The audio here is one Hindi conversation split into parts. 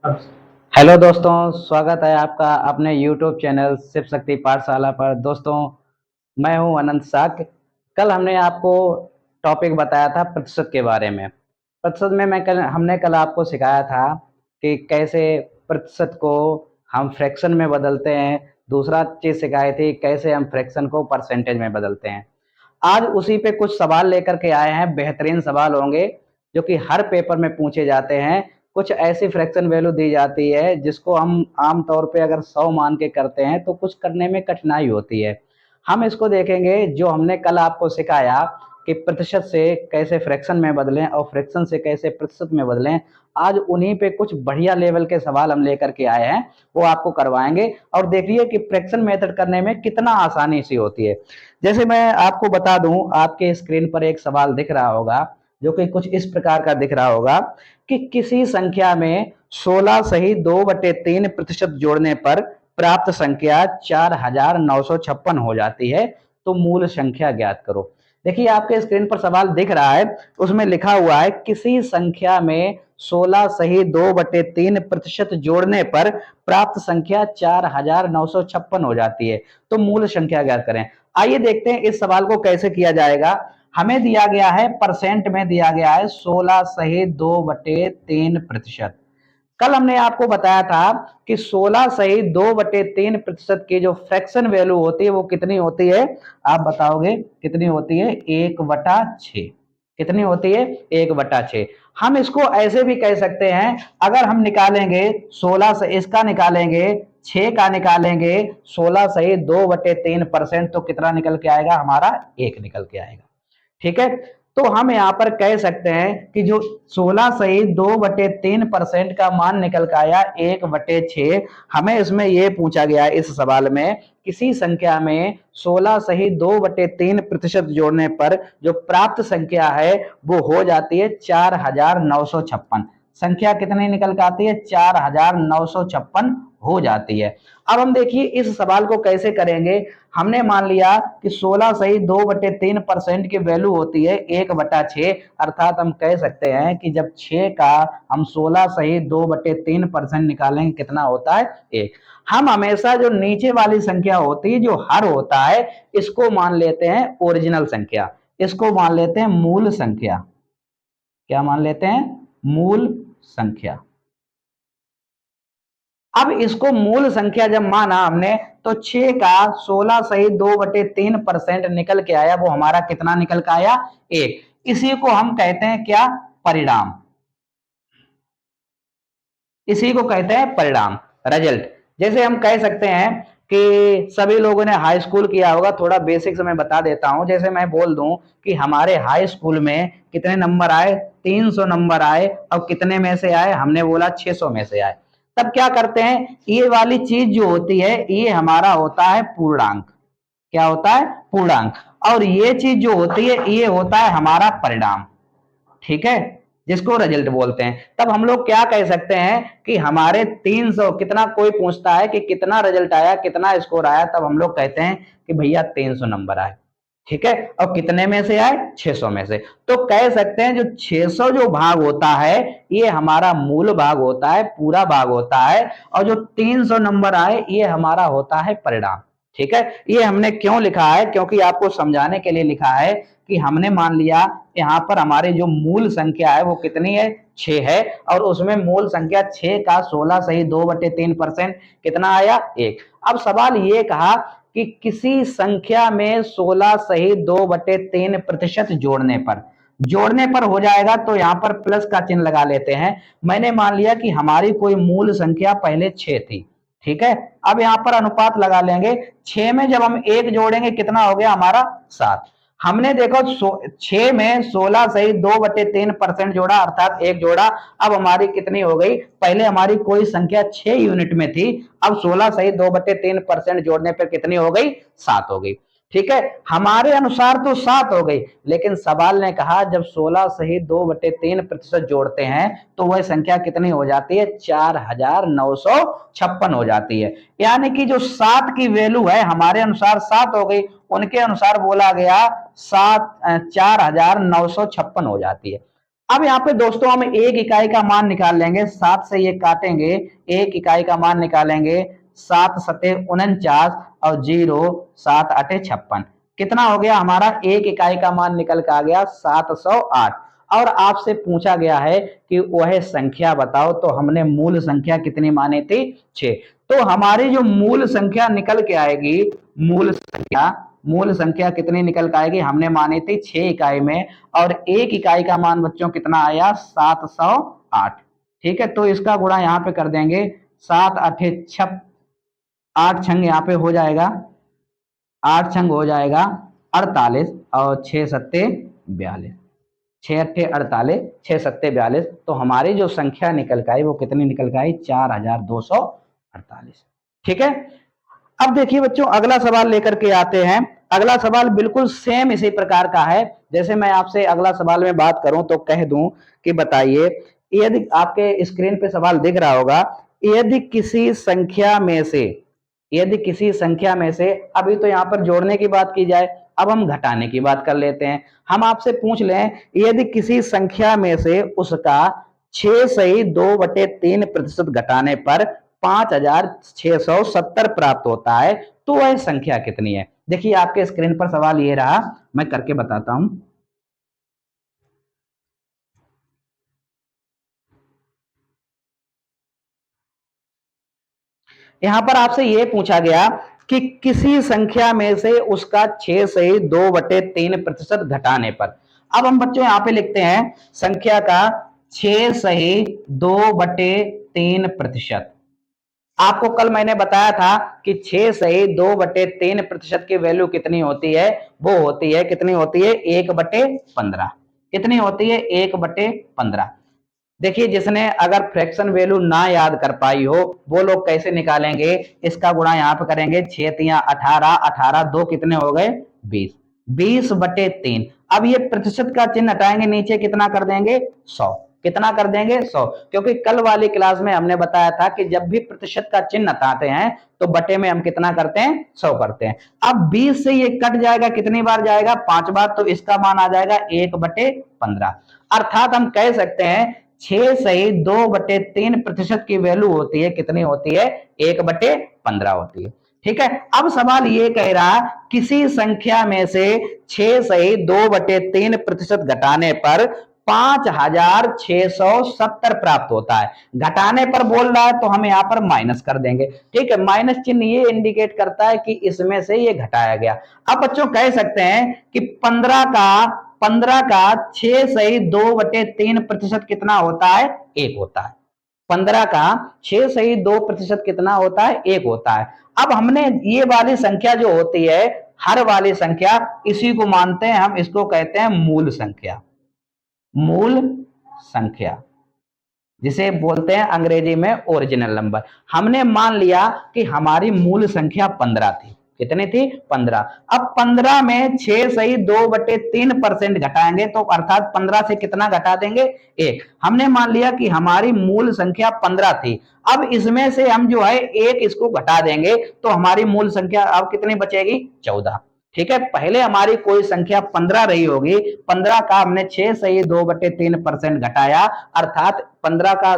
हेलो दोस्तों, स्वागत है आपका अपने YouTube चैनल शिव शक्ति पाठशाला पर। दोस्तों, मैं हूं अनंत शाक्य। कल हमने आपको टॉपिक बताया था प्रतिशत के बारे में। प्रतिशत में मैं कल हमने कल आपको सिखाया था कि कैसे प्रतिशत को हम फ्रैक्शन में बदलते हैं। दूसरा चीज़ सिखाई थी कैसे हम फ्रैक्शन को परसेंटेज में बदलते हैं। आज उसी पे कुछ सवाल लेकर के आए हैं। बेहतरीन सवाल होंगे जो कि हर पेपर में पूछे जाते हैं। कुछ ऐसी फ्रैक्शन वैल्यू दी जाती है जिसको हम आम तौर पे अगर 100 मान के करते हैं तो कुछ करने में कठिनाई होती है। हम इसको देखेंगे जो हमने कल आपको सिखाया कि प्रतिशत से कैसे फ्रैक्शन में बदलें और फ्रैक्शन से कैसे प्रतिशत में बदलें। आज उन्हीं पे कुछ बढ़िया लेवल के सवाल हम लेकर के आए हैं, वो आपको करवाएंगे। और देखिए कि फ्रैक्शन मेथड करने में कितना आसानी सी होती है। जैसे मैं आपको बता दूं, आपके स्क्रीन पर एक सवाल दिख रहा होगा जो कि कुछ इस प्रकार का दिख रहा होगा कि किसी संख्या में 16 सही 2/3 प्रतिशत जोड़ने पर प्राप्त संख्या 4956 हो जाती है, तो मूल संख्या ज्ञात करो। देखिए आपके स्क्रीन पर सवाल दिख रहा है, उसमें लिखा हुआ है किसी संख्या में 16 सही 2/3 प्रतिशत जोड़ने पर प्राप्त संख्या 4956 हो जाती है, तो मूल संख्या ज्ञात करें। आइए देखते हैं इस सवाल को कैसे किया जाएगा। हमें दिया गया है, परसेंट में दिया गया है 16 सही 2/3 प्रतिशत। कल हमने आपको बताया था कि 16 सही 2/3 प्रतिशत की जो फ्रैक्शन वैल्यू होती है वो कितनी होती है? आप बताओगे कितनी होती है? 1/6। कितनी होती है? 1/6। हम इसको ऐसे भी कह सकते हैं, अगर हम निकालेंगे 16 से इसका निकालेंगे, 6 का निकालेंगे, 16 सही 2/3% तो कितना निकल के आएगा? हमारा 1 निकल के आएगा। ठीक है, तो हम यहां पर कह सकते हैं कि जो 16 सही 2/3% का मान निकल के आया 1/6। हमें इसमें यह पूछा गया है इस सवाल में, किसी संख्या में 16 सही 2/3% जोड़ने पर जो प्राप्त संख्या है वो हो जाती है 4956। संख्या कितनी निकल के आती है? 4956 हो जाती है। अब हम देखिए इस सवाल को कैसे करेंगे। हमने मान लिया कि 16 सही 2/3% की वैल्यू होती है 1/6, अर्थात हम कह सकते हैं कि जब 6 का हम 16 सही 2/3% निकालेंगे कितना होता है? 1। हम हमेशा जो नीचे वाली संख्या होती है, जो हर होता है, इसको मान लेते हैं ओरिजिनल संख्या, इसको मान लेते हैं मूल संख्या। क्या मान लेते हैं? मूल संख्या। अब इसको मूल संख्या जब माना हमने, तो 6 का 16 सही 2/3% निकल के आया, वो हमारा कितना निकल के आया? 1। इसी को हम कहते हैं क्या? परिणाम। इसी को कहते हैं परिणाम, रिजल्ट। जैसे हम कह सकते हैं कि सभी लोगों ने हाई स्कूल किया होगा, थोड़ा बेसिक्स मैं बता देता हूं। जैसे मैं बोल दूं कि हमारे हाई स्कूल में कितने नंबर आए? 300 नंबर आए। और कितने में से आए? हमने बोला 600 में से आए। तब क्या करते हैं, ये वाली चीज जो होती है ये हमारा होता है पूर्णांक। क्या होता है? पूर्णांक। और ये चीज जो होती है ये होता है हमारा परिणाम। ठीक है, जिसको रिजल्ट बोलते हैं। तब हम लोग क्या कह सकते हैं कि हमारे 300 कितना, कोई पूछता है कि कितना रिजल्ट आया, कितना स्कोर आया, तब हम लोग कहते हैं कि भैया 300 नंबर आए। ठीक है, और कितने में से आए? 600 में से। तो कह सकते हैं जो 600 जो भाग होता है ये हमारा मूल भाग होता है, पूरा भाग होता है। और जो 300 नंबर आए ये हमारा होता है परिणाम। ठीक है, ये हमने क्यों लिखा है? क्योंकि आपको समझाने के लिए लिखा है कि हमने मान लिया यहाँ पर हमारी जो मूल संख्या है वो कितनी है? 6 है। और उसमें मूल संख्या 6 का 16 सही 2/3% कितना आया? 1। अब सवाल ये कहा कि किसी संख्या में 16 सही 2/3% जोड़ने पर हो जाएगा, तो यहां पर प्लस का चिन्ह लगा लेते हैं। मैंने मान लिया कि हमारी कोई मूल संख्या पहले 6 थी। ठीक है, अब यहां पर अनुपात लगा लेंगे। 6 में जब हम 1 जोड़ेंगे कितना हो गया हमारा? 7। हमने देखो 6 में 16 सही 2/3% जोड़ा, अर्थात 1 जोड़ा। अब हमारी कितनी हो गई? पहले हमारी कोई संख्या 6 यूनिट में थी, अब 16 सही 2/3% जोड़ने पर कितनी हो गई? 7 हो गई। ठीक है, हमारे अनुसार तो 7 हो गई, लेकिन सवाल ने कहा जब 16 सही 2/3% जोड़ते हैं तो वह संख्या कितनी हो जाती है? 4956 हो जाती है। यानी कि जो 7 की वैल्यू है हमारे अनुसार 7 हो गई, उनके अनुसार बोला गया 7 4956 हो जाती है। अब यहाँ पे दोस्तों हम एक इकाई का मान निकाल लेंगे, 7 से ये काटेंगे, एक इकाई का मान निकालेंगे, 7 सते 49 और 0 7 अठे 56। कितना हो गया हमारा? एक इकाई का मान निकल के आ गया 708। और आपसे पूछा गया है कि वह संख्या बताओ, तो हमने मूल संख्या कितनी मानी थी? 6। तो हमारी जो मूल संख्या निकल के आएगी, मूल संख्या कितनी निकल के आएगी? हमने मानी थी 6 इकाई में, और एक इकाई का मान बच्चों कितना आया? 708। ठीक है, तो इसका गुणा यहाँ पे कर देंगे, 7 अठे 8 छंग यहाँ पे हो जाएगा, 8 छंग हो जाएगा 48 और 6 सत्ते 42, 6 अट्ठे 48, 6 सत्ते 42। तो हमारी जो संख्या निकल के आई वो कितनी निकल के आई? 4248। ठीक है। अब देखिए बच्चों, अगला सवाल लेकर के आते हैं। अगला सवाल बिल्कुल सेम इसी प्रकार का है। जैसे मैं आपसे अगला सवाल में बात करूं तो कह दूं कि बताइए, यदि आपके स्क्रीन पे सवाल दिख रहा होगा, यदि किसी संख्या में से, अभी तो यहाँ पर जोड़ने की बात की जाए, अब हम घटाने की बात कर लेते हैं। हम आपसे पूछ लें, यदि किसी संख्या में से उसका 6 सही 2/3% घटाने पर 5670 प्राप्त होता है, तो वह संख्या कितनी है? देखिए आपके स्क्रीन पर सवाल ये रहा, मैं करके बताता हूं। यहां पर आपसे यह पूछा गया कि किसी संख्या में से उसका 6 सही 2/3% घटाने पर। अब हम बच्चों यहां पे लिखते हैं संख्या का 6 सही 2/3%। आपको कल मैंने बताया था कि 6 सही 2/3% की वैल्यू कितनी होती है? वो होती है, कितनी होती है? 1/15। कितनी होती है? 1/15। देखिए, जिसने अगर फ्रैक्शन वैल्यू ना याद कर पाई हो, वो लोग कैसे निकालेंगे? इसका गुणा यहाँ पे करेंगे, 6 तिया 18, 18 2 कितने हो गए? 20, 20/3। अब ये प्रतिशत का चिन्ह हटाएंगे, नीचे कितना कर देंगे? 100। कितना कर देंगे? 100। क्योंकि कल वाली क्लास में हमने बताया था कि जब भी प्रतिशत का चिन्ह हटाते हैं तो बटे में हम कितना करते हैं? 100 करते हैं। अब 20 से ये कट जाएगा, कितनी बार जाएगा? 5 बार, तो इसका मान आ जाएगा 1/15। अर्थात हम कह सकते हैं 6 सही 2/3% की वैल्यू होती है, कितनी होती है? 1/15 होती है। ठीक है। अब सवाल ये कह रहा, किसी संख्या में से 6 सही 2/3% घटाने पर 5670 प्राप्त होता है। घटाने पर बोल रहा है तो हम यहां पर माइनस कर देंगे। ठीक है, माइनस चिन्ह ये इंडिकेट करता है कि इसमें से ये घटाया गया। अब बच्चों कह सकते हैं कि 15 का 6 सही 2/3% कितना होता है? 1 होता है। 15 का 6 सही 2% कितना होता है? 1 होता है। अब हमने ये वाली संख्या जो होती है, हर वाली संख्या, इसी को मानते हैं हम, इसको कहते हैं मूल संख्या। मूल संख्या जिसे बोलते हैं अंग्रेजी में ओरिजिनल नंबर। हमने मान लिया कि हमारी मूल संख्या 15 थी। कितनी थी? 15। अब 15 में 6 सही 2/3% घटाएंगे, तो अर्थात 15 से कितना घटा देंगे? 1। हमने मान लिया कि हमारी मूल संख्या 15 थी। अब इसमें से हम जो है 1 इसको घटा देंगे, तो हमारी मूल संख्या अब कितनी बचेगी? 14। ठीक है, पहले हमारी कोई संख्या 15 रही होगी, 15 का हमने 6 सही 2/3% घटाया, अर्थात 15 का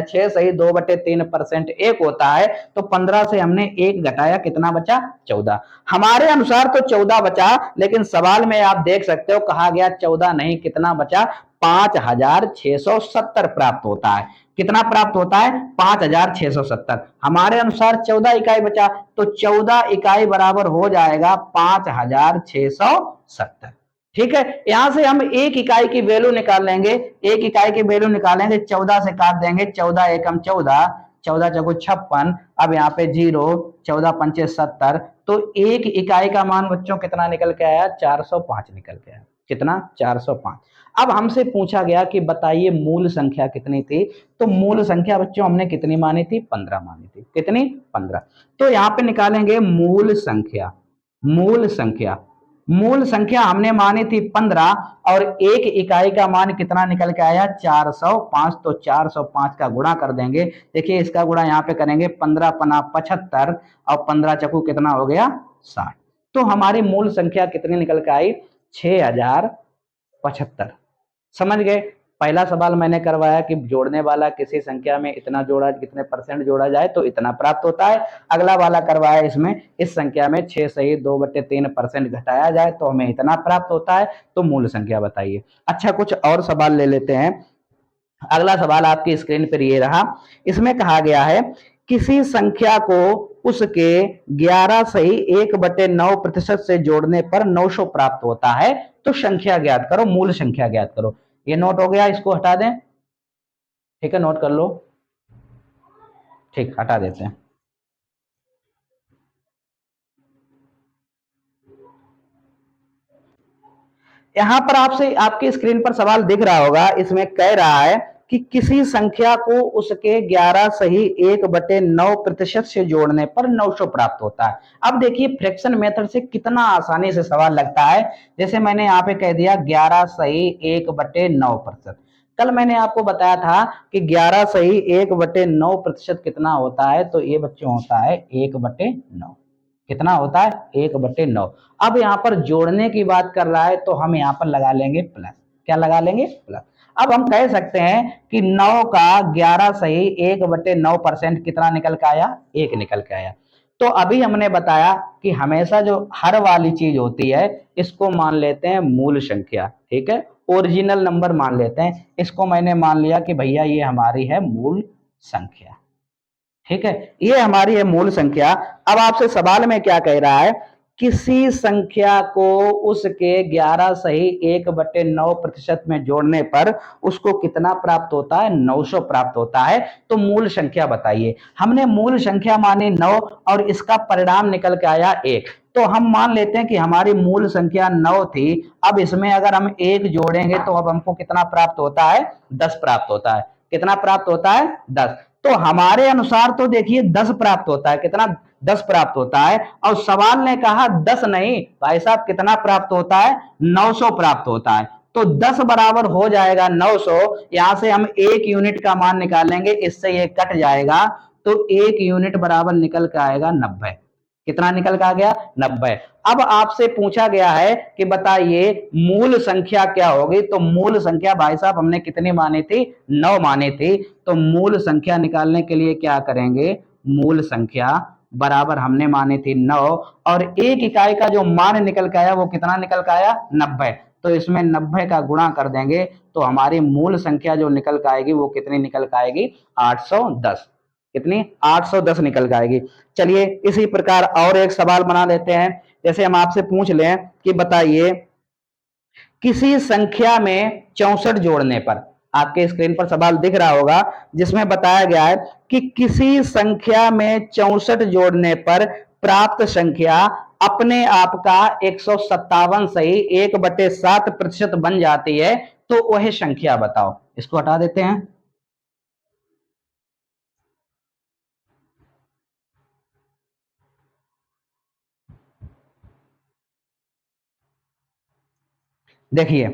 6 सही 2/3% 1 होता है, तो 15 से हमने 1 घटाया, कितना बचा? 14। हमारे अनुसार तो 14 बचा, लेकिन सवाल में आप देख सकते हो कहा गया 14 नहीं, कितना बचा? 5670 प्राप्त होता है। कितना प्राप्त होता है? 5670। हमारे अनुसार 14 इकाई बचा, तो 14 इकाई बराबर हो जाएगा 5670। ठीक है, यहां से हम एक इकाई की वैल्यू निकाल लेंगे। एक इकाई की वैल्यू निकालेंगे, 14 से काट देंगे, 14 एकम 14, 14 चौको 56। अब यहाँ पे 0, 14 पंचे 70। तो एक इकाई का मान बच्चों कितना निकल के आया? 405 निकल के आया। कितना? 405। अब हमसे पूछा गया कि बताइए मूल संख्या कितनी थी? तो मूल संख्या बच्चों हमने कितनी मानी थी? 15 मानी थी। कितनी? 15। तो यहाँ पे निकालेंगे मूल संख्या। मूल संख्या, मूल संख्या हमने मानी थी 15, और एक इकाई का मान कितना निकल के आया? 405। तो 405 का गुणा कर देंगे। देखिए इसका गुणा यहाँ पे करेंगे, 15 पना 75 और 15 चकू कितना हो गया? 60। तो हमारी मूल संख्या कितनी निकल के आई? 6075। समझ गए? पहला सवाल मैंने करवाया कि जोड़ने वाला किसी संख्या में इतना जोड़ा, कितने परसेंट जोड़ा जाए तो इतना प्राप्त होता है। अगला वाला करवाया इसमें, इस संख्या में 6 सही 2/3% घटाया जाए तो हमें इतना प्राप्त होता है, तो मूल संख्या बताइए। अच्छा, कुछ और सवाल ले लेते हैं। अगला सवाल आपकी स्क्रीन पर ये रहा। इसमें कहा गया है किसी संख्या को उसके 11 सही 1/9% से जोड़ने पर 900 प्राप्त होता है, तो संख्या ज्ञात करो, मूल संख्या ज्ञात करो। ये नोट हो गया, इसको हटा दें। ठीक है, नोट कर लो। ठीक, हटा देते हैं। यहां पर आपसे आपकी स्क्रीन पर सवाल दिख रहा होगा, इसमें कह रहा है कि किसी संख्या को उसके 11 सही 1/9% से जोड़ने पर 900 प्राप्त होता है। अब देखिए फ्रैक्शन मेथड से कितना आसानी से सवाल लगता है। जैसे मैंने यहाँ पे कह दिया 11 सही 1/9%। कल मैंने आपको बताया था कि 11 सही 1/9% कितना होता है, तो ये बच्चों होता है 1/9। कितना होता है? 1/9। अब यहाँ पर जोड़ने की बात कर रहा है तो हम यहाँ पर लगा लेंगे प्लस। क्या लगा लेंगे? प्लस। अब हम कह सकते हैं कि 9 का 11 सही 1/9% कितना निकल के आया? 1 निकल के आया। तो अभी हमने बताया कि हमेशा जो हर वाली चीज होती है इसको मान लेते हैं मूल संख्या। ठीक है, ओरिजिनल नंबर मान लेते हैं। इसको मैंने मान लिया कि भैया ये हमारी है मूल संख्या। ठीक है, ये हमारी है मूल संख्या। अब आपसे सवाल में क्या कह रहा है? किसी संख्या को उसके 11 सही 1/9% में जोड़ने पर उसको कितना प्राप्त होता है? 900 प्राप्त होता है। तो मूल संख्या बताइए। हमने मूल संख्या मानी 9 और इसका परिणाम निकल के आया 1। तो हम मान लेते हैं कि हमारी मूल संख्या 9 थी। अब इसमें अगर हम 1 जोड़ेंगे तो अब हमको कितना प्राप्त होता है? 10 प्राप्त होता है। कितना प्राप्त होता है? 10। तो हमारे अनुसार तो देखिए 10 प्राप्त होता है। कितना? 10 प्राप्त होता है। और सवाल ने कहा 10 नहीं भाई साहब, कितना प्राप्त होता है? 900 प्राप्त होता है। तो 10 बराबर हो जाएगा 900। यहां से हम 1 यूनिट का मान निकालेंगे, इससे ये कट जाएगा, तो 1 यूनिट बराबर निकल के आएगा 90। कितना निकल के आ गया? 90। अब आपसे पूछा गया है कि बताइए मूल संख्या क्या होगी। तो मूल संख्या भाई साहब हमने कितनी मानी थी? 9 मानी थी। तो मूल संख्या निकालने के लिए क्या करेंगे? मूल संख्या बराबर हमने मानी थी 9 और 1 इकाई का जो मान निकल के आया वो कितना निकल के आया? 90। तो इसमें 90 का गुणा कर देंगे तो हमारी मूल संख्या जो निकल के आएगी वो कितनी निकल के आएगी? 810। कितनी? 810 निकल के आएगी। चलिए इसी प्रकार और एक सवाल बना लेते हैं। जैसे हम आपसे पूछ लें कि बताइए किसी संख्या में 64 जोड़ने पर, आपके स्क्रीन पर सवाल दिख रहा होगा जिसमें बताया गया है कि किसी संख्या में 64 जोड़ने पर प्राप्त संख्या अपने आप का 157 सही 1/7% बन जाती है, तो वह संख्या बताओ। इसको हटा देते हैं। देखिए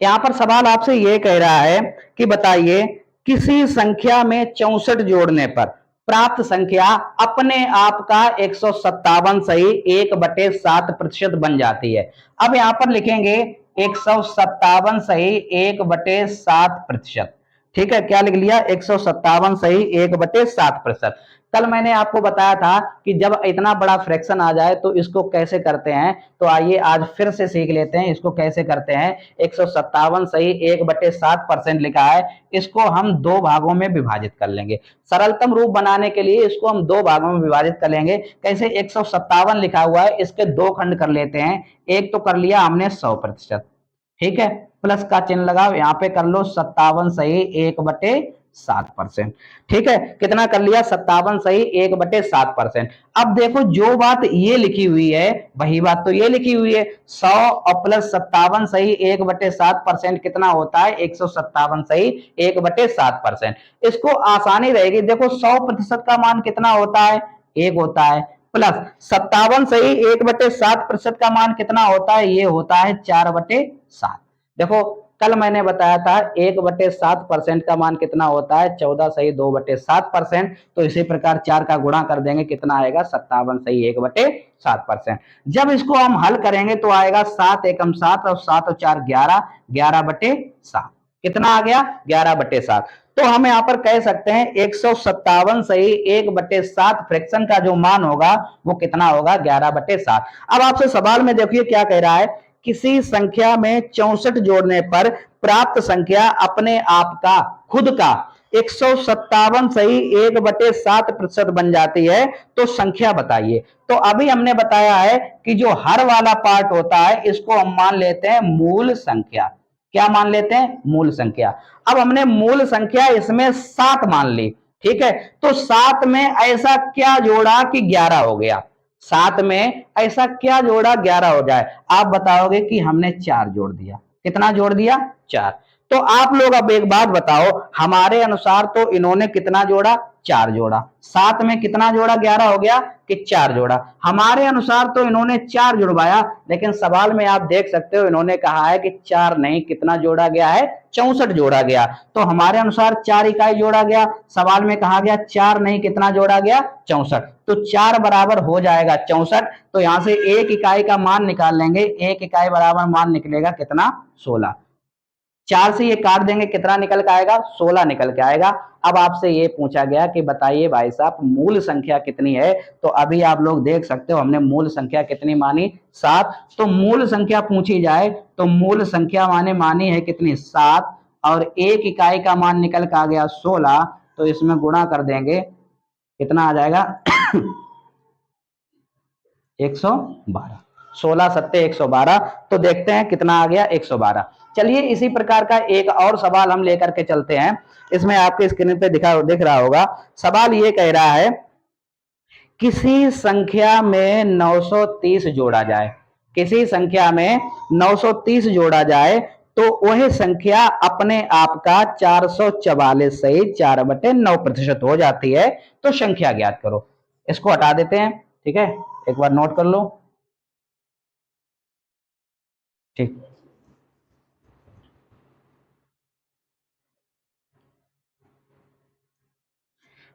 यहां पर सवाल आपसे यह कह रहा है कि बताइए किसी संख्या में 64 जोड़ने पर प्राप्त संख्या अपने आप का 157 सही 1/7% बन जाती है। अब यहां पर लिखेंगे 157 सही 1/7%। ठीक है, क्या लिख लिया? 157 सही 1/7%। कल मैंने आपको बताया था कि जब इतना बड़ा फ्रैक्शन आ जाए तो इसको कैसे करते हैं, तो आइए आज फिर से सीख लेते हैं इसको कैसे करते हैं। 157 सही 1/7% लिखा है, इसको हम दो भागों में विभाजित कर लेंगे। सरलतम रूप बनाने के लिए इसको हम दो भागों में विभाजित कर लेंगे। कैसे? 157 लिखा हुआ है, इसके दो खंड कर लेते हैं। एक तो कर लिया हमने 100%। ठीक है, प्लस का चिन्ह लगाओ, यहां पे कर लो 57 सही 1/7%। ठीक है, कितना कर लिया? 57 सही 1/7%। अब देखो जो बात ये लिखी हुई है वही बात तो ये लिखी हुई है। 100 और प्लस 57 सही 1/7% कितना होता है? 157 सही 1/7%। इसको आसानी रहेगी। देखो 100% का मान कितना होता है? 1 होता है। प्लस 57 सही 1/7% का मान कितना होता है? ये होता है 4/7। देखो कल मैंने बताया था 1/7% का मान कितना होता है? 14 सही 2/7%। तो इसी प्रकार 4 का गुणा कर देंगे, कितना आएगा? 57 सही 1/7%। जब इसको हम हल करेंगे तो आएगा 7 एकम 7 और 7 और 4 11, 11/7। कितना आ गया 11/7। तो हम यहाँ पर कह सकते हैं 157 सही 1/7 फ्रैक्शन का जो मान होगा वो कितना होगा 11/7। अब आपसे सवाल में देखिए क्या कह रहा है, किसी संख्या में 64 जोड़ने पर प्राप्त संख्या अपने आप का खुद का 157 सही 1/7% बन जाती है, तो संख्या बताइए। तो अभी हमने बताया है कि जो हर वाला पार्ट होता है इसको हम मान लेते हैं मूल संख्या। क्या मान लेते हैं? मूल संख्या। अब हमने मूल संख्या इसमें 7 मान ली, ठीक है। तो 7 में ऐसा क्या जोड़ा कि 11 हो गया? 7 में ऐसा क्या जोड़ा 11 हो जाए? आप बताओगे कि हमने 4 जोड़ दिया। कितना जोड़ दिया? 4। तो आप लोग अब एक बात बताओ, हमारे अनुसार तो इन्होंने कितना जोड़ा? 4 जोड़ा। 7 में कितना जोड़ा? 11 हो गया कि 4 जोड़ा। हमारे अनुसार तो इन्होंने 4 जुड़वाया, लेकिन सवाल में आप देख सकते हो इन्होंने कहा है कि 4 नहीं, कितना जोड़ा गया है? 64 जोड़ा गया। तो हमारे अनुसार 4 इकाई जोड़ा गया, सवाल में कहा गया 4 नहीं, कितना जोड़ा गया? 64। तो 4 बराबर हो जाएगा 64। तो यहां से 1 इकाई का मान निकाल लेंगे, 1 इकाई बराबर मान निकलेगा कितना? 16। 4 से ये काट देंगे, कितना निकल के आएगा? 16 निकल के आएगा। अब आपसे ये पूछा गया कि बताइए भाई साहब मूल संख्या कितनी है? तो अभी आप लोग देख सकते हो हमने मूल संख्या कितनी मानी? 7। तो मूल संख्या पूछी जाए तो मूल संख्या मानी है कितनी? 7। और 1 इकाई का मान निकल के आ गया 16। तो इसमें गुणा कर देंगे, कितना आ जाएगा? 112। 16 सत्ते 112। तो देखते हैं कितना आ गया? 112। चलिए इसी प्रकार का एक और सवाल हम लेकर के चलते हैं। इसमें आपके स्क्रीन पे दिख रहा होगा। सवाल ये कह रहा है, किसी संख्या में 930 जोड़ा जाए, किसी संख्या में 930 जोड़ा जाए तो वह संख्या अपने आप का 444 सही 4/9% हो जाती है, तो संख्या ज्ञात करो। इसको हटा देते हैं, ठीक है, एक बार नोट कर लो। ठीक,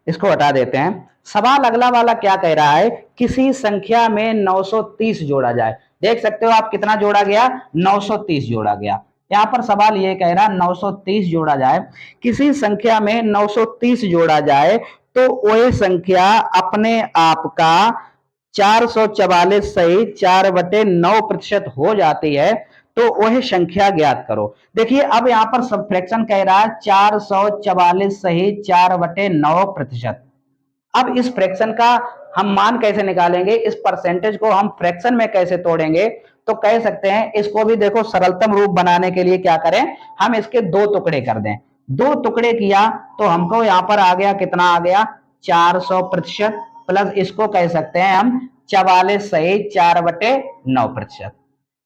इसको हटा देते हैं। सवाल अगला वाला क्या कह रहा है, किसी संख्या में 930 जोड़ा जाए। देख सकते हो आप कितना जोड़ा गया? 930 जोड़ा गया। यहां पर सवाल ये कह रहा है 930 जोड़ा जाए, किसी संख्या में 930 जोड़ा जाए तो वह संख्या अपने आप का 444 सही 4/9% हो जाती है, तो वह संख्या ज्ञात करो। देखिए अब यहां पर सब फ्रैक्शन कह रहा है 444 सही 4/9%। अब इस फ्रैक्शन का हम मान कैसे निकालेंगे? इस परसेंटेज को हम फ्रैक्शन में कैसे तोड़ेंगे? तो कह सकते हैं इसको भी देखो सरलतम रूप बनाने के लिए क्या करें, हम इसके 2 टुकड़े कर दें। 2 टुकड़े किया तो हमको यहां पर आ गया, कितना आ गया? 400% प्लस इसको कह सकते हैं हम 44 सही 4/9%।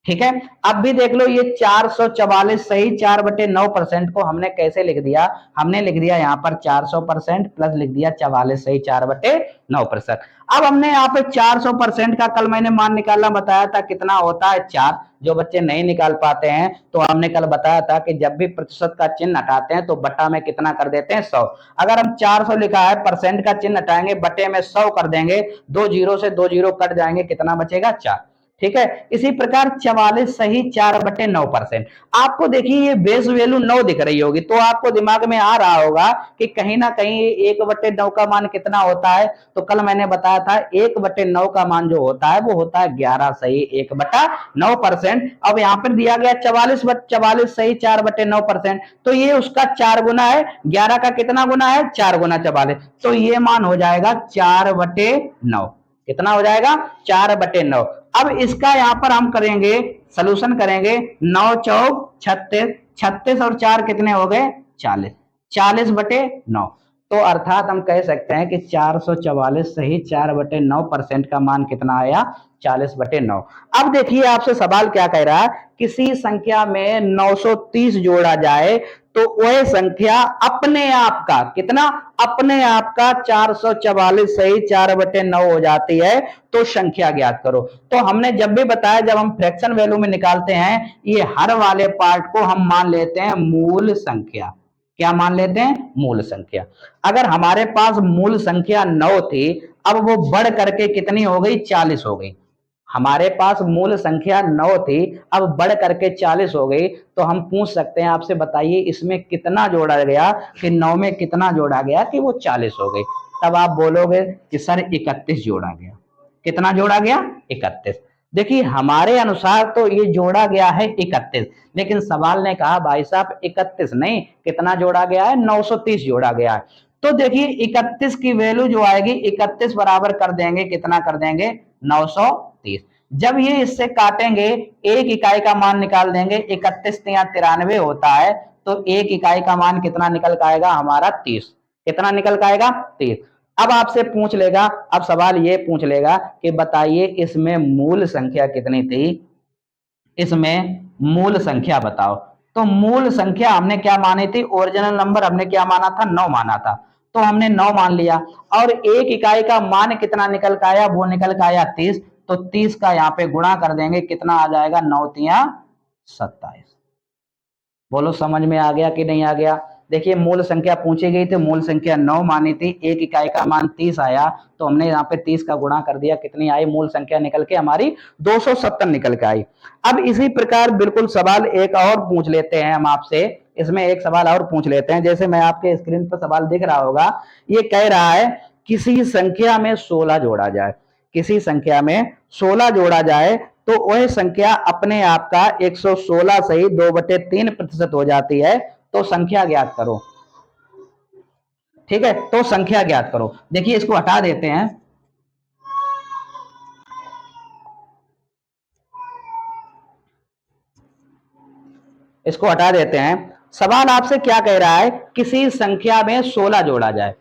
ठीक है। अब भी देख लो ये 444 सही 4/9% को हमने कैसे लिख दिया? हमने लिख दिया यहाँ पर 400% प्लस लिख दिया 44 सही 4/9%। अब हमने यहाँ पे 400% का कल मैंने मान निकालना बताया था, कितना होता है? 4। जो बच्चे नहीं निकाल पाते हैं तो हमने कल बताया था कि जब भी प्रतिशत का चिन्ह हटाते हैं तो बटा में कितना कर देते हैं? 100। अगर हम 400 लिखा है, परसेंट का चिन्ह हटाएंगे, बटे में 100 कर देंगे, 2 जीरो से 2 जीरो कट जाएंगे, कितना बचेगा? 4। ठीक है। इसी प्रकार 44 सही 4/9%। आपको देखिए ये बेस वैल्यू 9 दिख रही होगी, तो आपको दिमाग में आ रहा होगा कि कहीं ना कहीं 1/9 का मान कितना होता है? तो कल मैंने बताया था 1/9 का मान जो होता है वो होता है 11 सही 1/9%। अब यहाँ पर दिया गया 44 सही 4/9%, तो ये उसका 4 गुना है। 11 का कितना गुना है? 4 गुना 44। तो ये मान हो जाएगा 4/9। कितना हो जाएगा? 4/9। अब इसका यहां पर हम करेंगे, सोल्यूशन करेंगे। 9 चौक 36, 36 और 4 कितने हो गए? 40। 40/9। तो अर्थात हम कह सकते हैं कि 444 सही 4/9% का मान कितना आया? 40/9। अब देखिए आपसे सवाल क्या कह रहा है, किसी संख्या में 930 जोड़ा जाए तो वह संख्या अपने आप का कितना? अपने आप का 444 सही 4/9 हो जाती है, तो संख्या ज्ञात करो। तो हमने जब भी बताया जब हम फ्रैक्शन वैल्यू में निकालते हैं ये हर वाले पार्ट को हम मान लेते हैं मूल संख्या। क्या मान लेते हैं? मूल संख्या। अगर हमारे पास मूल संख्या 9 थी, अब वो बढ़ करके कितनी हो गई? 40 हो गई। हमारे पास मूल संख्या 9 थी, अब बढ़ करके 40 हो गई, तो हम पूछ सकते हैं आपसे, बताइए इसमें कितना जोड़ा गया, कि 9 में कितना जोड़ा गया कि वो 40 हो गई। तब आप बोलोगे कि सर 31 जोड़ा गया। कितना जोड़ा गया? 31। देखिए हमारे अनुसार तो ये जोड़ा गया है 31, लेकिन सवाल ने कहा भाई साहब 31 नहीं, कितना जोड़ा गया है? 930 जोड़ा गया है। तो देखिए 31 की वैल्यू जो आएगी, 31 बराबर कर देंगे, कितना कर देंगे? 930। जब ये इससे काटेंगे, एक इकाई का मान निकाल देंगे, 31 या 93 होता है, तो एक इकाई का मान कितना निकल के आएगा हमारा? 30। कितना निकल के आएगा? 30। अब आपसे पूछ लेगा, अब सवाल ये पूछ लेगा कि बताइए इसमें मूल संख्या कितनी थी, इसमें मूल संख्या बताओ। तो मूल संख्या हमने क्या मानी थी? ओरिजिनल नंबर हमने क्या माना था? 9 माना था, तो हमने 9 मान लिया। और एक इकाई का मान कितना निकल के आया? वो निकल के आया 30। तो 30 का यहाँ पे गुणा कर देंगे, कितना आ जाएगा? 9 तिया 27। बोलो समझ में आ गया कि नहीं आ गया? देखिए मूल संख्या पूछी गई थी, मूल संख्या 9 मानी थी, एक इकाई का मान 30 आया, तो हमने यहाँ पे 30 का गुणा कर दिया, कितनी आई मूल संख्या निकल के हमारी? 270 निकल के आई। अब इसी प्रकार बिल्कुल सवाल एक और पूछ लेते हैं हम आपसे, इसमें एक सवाल और पूछ लेते हैं। जैसे मैं आपके स्क्रीन पर सवाल दिख रहा होगा, ये कह रहा है किसी संख्या में 16 जोड़ा जाए, किसी संख्या में 16 जोड़ा जाए तो वह संख्या अपने आप का 116 से ही 2/3% हो जाती है, तो संख्या ज्ञात करो। ठीक है, तो संख्या ज्ञात करो। देखिए इसको हटा देते हैं, इसको हटा देते हैं। सवाल आपसे क्या कह रहा है? किसी संख्या में 16 जोड़ा जाए,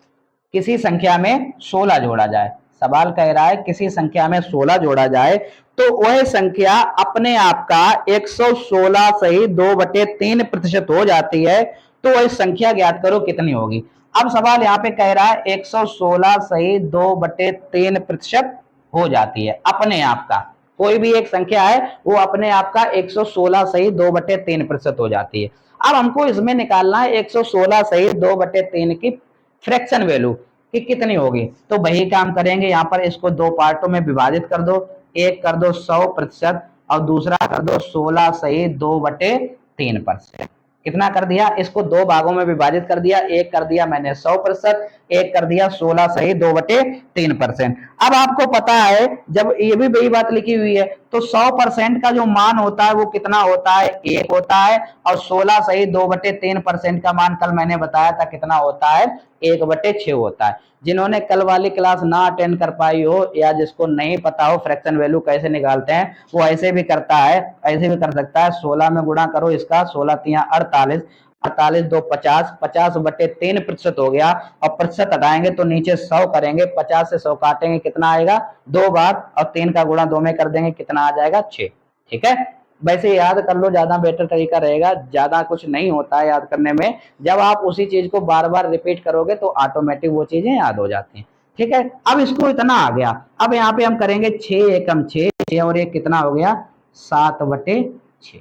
किसी संख्या में 16 जोड़ा जाए। सवाल कह रहा है किसी संख्या में 16 जोड़ा जाए तो वह संख्या अपने आप का 116 से ही 2/3% हो जाती है, तो वह संख्या ज्ञात करो कितनी होगी। अब सवाल यहाँ पे कह रहा है 116 से ही 2/3% हो जाती है अपने आप का, कोई भी एक संख्या है वो अपने आप का 116 से ही 2/3% हो जाती है। अब हमको इसमें निकालना है 116 से ही 2/3 की फ्रैक्शन वैल्यू कि कितनी होगी। तो वही काम करेंगे, यहाँ पर इसको दो पार्टों में विभाजित कर दो, एक कर दो 100% और दूसरा कर दो 16 सही 2/3%। कितना कर दिया? इसको दो भागों में विभाजित कर दिया, एक कर दिया मैंने 100%, एक कर दिया 16 सही 2/3%। अब आपको पता है जब ये भी वही बात लिखी हुई है, तो 100% का जो मान होता है वो कितना होता है? 1 होता है, और 16 सही 2/3% का मान कल मैंने बताया था कितना होता है? 1/6 होता है। जिन्होंने कल वाली क्लास ना अटेंड कर पाई हो या जिसको नहीं पता हो फ्रैक्शन वैल्यू कैसे निकालते हैं, वो ऐसे भी करता है, ऐसे भी कर सकता है। 16 में गुणा करो इसका, 16 तिया 48, 48 दो 50, 50/3% हो गया, और प्रतिशत हटाएंगे तो नीचे 100 करेंगे, 50 से 100 काटेंगे, कितना आएगा? 2 बार, और 3 का गुणा 2 में कर देंगे, कितना आ जाएगा? 6। ठीक है, वैसे याद कर लो, ज्यादा बेटर तरीका रहेगा, ज्यादा कुछ नहीं होता है याद करने में। जब आप उसी चीज को बार बार रिपीट करोगे तो ऑटोमेटिक वो चीजें याद हो जाती हैं। ठीक है, अब इसको इतना आ गया, अब यहाँ पे हम करेंगे 6 एकम 6, 6 और एक कितना हो गया? 7/6।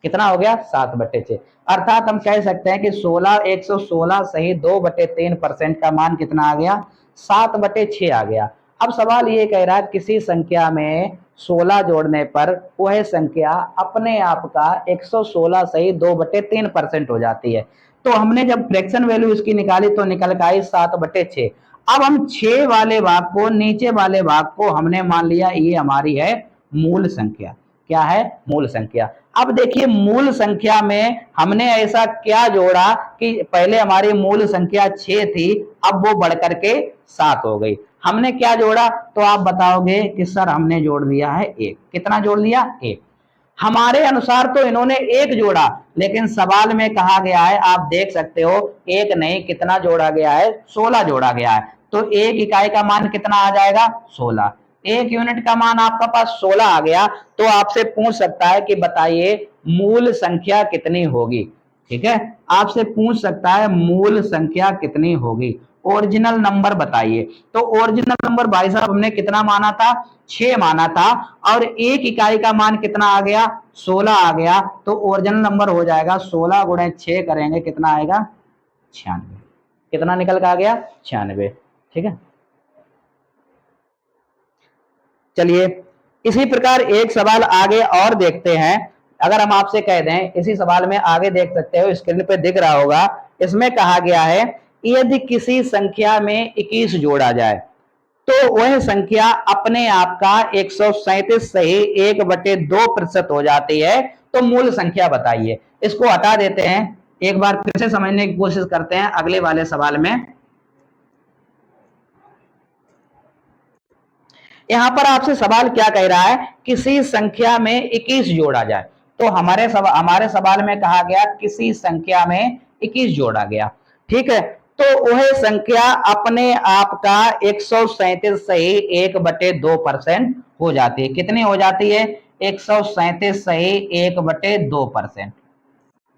कितना हो गया? 7/6। अर्थात हम कह सकते हैं कि 116 सही 2/3% का मान कितना आ गया? 7/6 आ गया। अब सवाल ये कह रहा है किसी संख्या में 16 जोड़ने पर वह संख्या अपने आप का 116 सही 2/3% हो जाती है। तो हमने जब फ्रैक्शन वैल्यू इसकी निकाली तो निकल के आई 7/6। अब हम 6 वाले भाग को, नीचे वाले भाग को हमने मान लिया ये हमारी है मूल संख्या। क्या है? मूल संख्या। अब देखिए मूल संख्या में हमने ऐसा क्या जोड़ा कि पहले हमारी मूल संख्या 6 थी, अब वो बढ़कर के 7 हो गई। हमने क्या जोड़ा? तो आप बताओगे कि सर हमने जोड़ दिया है 1। कितना जोड़ दिया? 1। हमारे अनुसार तो इन्होंने 1 जोड़ा, लेकिन सवाल में कहा गया है, आप देख सकते हो, 1 नहीं कितना जोड़ा गया है? 16 जोड़ा गया है। तो एक इकाई का मान कितना आ जाएगा? 16। एक यूनिट का मान आपका पास 16 आ गया, तो आपसे पूछ सकता है कि बताइए मूल संख्या कितनी होगी। ठीक है, आपसे पूछ सकता है मूल संख्या कितनी होगी, ओरिजिनल नंबर बताइए। तो ओरिजिनल नंबर भाई साहब हमने कितना माना था? 6 माना था, और एक इकाई का मान कितना आ गया? 16 आ गया। तो ओरिजिनल नंबर हो जाएगा 16 गुणे 6 करेंगे, कितना आएगा? 96। कितना निकल के आ गया? 96। ठीक है, चलिए इसी प्रकार एक सवाल आगे और देखते हैं। अगर हम आपसे कह दें, इसी सवाल में आगे देख सकते हो, स्क्रीन पे दिख रहा होगा, इसमें कहा गया है यदि किसी संख्या में 21 जोड़ा जाए तो वह संख्या अपने आप का 137 सही 1/2% हो जाती है, तो मूल संख्या बताइए। इसको हटा देते हैं, एक बार फिर से समझने की कोशिश करते हैं अगले वाले सवाल में। यहां पर आपसे सवाल क्या कह रहा है, किसी संख्या में 21 जोड़ा जाए। तो हमारे सवाल में कहा गया किसी संख्या में 21 जोड़ा गया, ठीक है। तो वह संख्या अपने आप का 137 सही 1/2% हो जाती है। कितनी हो जाती है? 137 सही 1/2%,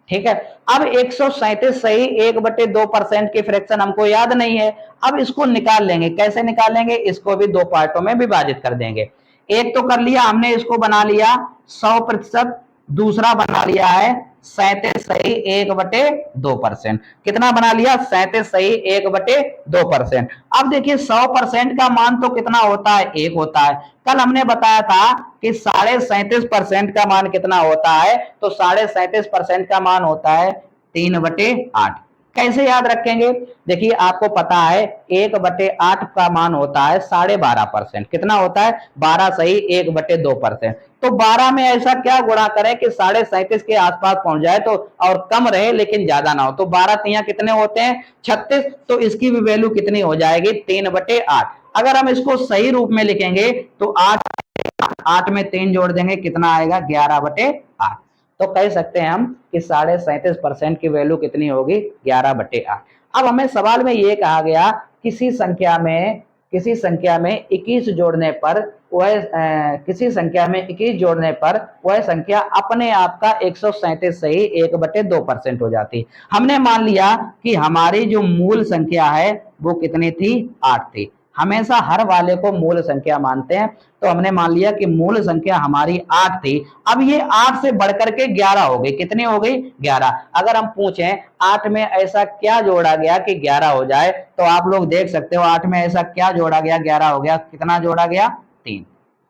ठीक है। अब 137 सही 1/2% की फ्रैक्शन हमको याद नहीं है। अब इसको निकाल लेंगे। कैसे निकालेंगे? इसको भी दो पार्टों में विभाजित कर देंगे। एक तो कर लिया हमने, इसको बना लिया 100%, दूसरा बना लिया है 37 सही 1/2%। कितना बना लिया? 37 सही 1/2%। अब देखिए 100% का मान तो कितना होता है? 1 होता है। कल हमने बताया था कि 37.5% का मान कितना होता है? तो 37.5% का मान होता है 3/8। कैसे याद रखेंगे? देखिए आपको पता है 1/8 का मान होता है 12.5%। कितना होता है? 12 सही 1/2%। तो 12 में ऐसा क्या गुणा करें कि 37.5 के आसपास पहुंच जाए, तो और कम रहे लेकिन ज्यादा ना हो। तो 12 तिया कितने होते हैं? 36। तो इसकी भी वैल्यू कितनी हो जाएगी? 3/8। अगर हम इसको सही रूप में लिखेंगे तो 8 में 3 जोड़ देंगे, कितना आएगा? 11/8। तो कह सकते हैं हम कि 37.5% की वैल्यू कितनी होगी? 11/8। अब हमें सवाल में यह कहा गया किसी संख्या में 21 जोड़ने पर वह संख्या अपने आप का 137 सही 1/2% हो जाती। हमने मान लिया कि हमारी जो मूल संख्या है वो कितनी थी? 8 थी। हमेशा हर वाले को मूल संख्या मानते हैं, तो हमने मान लिया कि मूल संख्या हमारी 8 थी। अब ये 8 से बढ़कर के 11 हो गई। कितनी हो गई? 11। अगर हम पूछें 8 में ऐसा क्या जोड़ा गया कि 11 हो जाए, तो आप लोग देख सकते हो 8 में ऐसा क्या जोड़ा गया 11 हो गया। कितना जोड़ा गया? 3।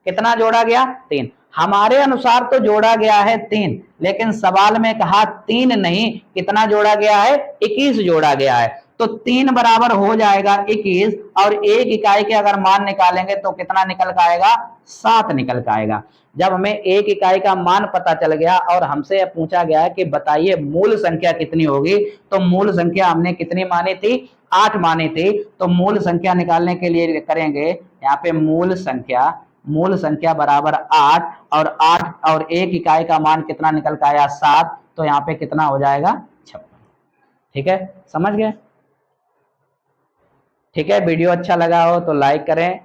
कितना जोड़ा गया? 3। हमारे अनुसार तो जोड़ा गया है 3, लेकिन सवाल में कहा 3 नहीं, कितना जोड़ा गया है? 21 जोड़ा गया है। तो 3 बराबर हो जाएगा 21, और एक इकाई के अगर मान निकालेंगे तो कितना निकल का आएगा? 7 निकल का आएगा। जब हमें एक इकाई का मान पता चल गया और हमसे पूछा गया है कि बताइए मूल संख्या कितनी होगी, तो मूल संख्या हमने कितनी मानी थी? 8 मानी थी। तो मूल संख्या निकालने के लिए करेंगे यहाँ पे मूल संख्या बराबर 8, और 8 और एक इकाई का मान कितना निकल का आया? 7। तो यहाँ पे कितना हो जाएगा? 56। ठीक है, समझ गए? ठीक है, वीडियो अच्छा लगा हो तो लाइक करें,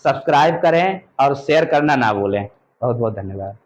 सब्सक्राइब करें और शेयर करना ना भूलें। बहुत बहुत धन्यवाद।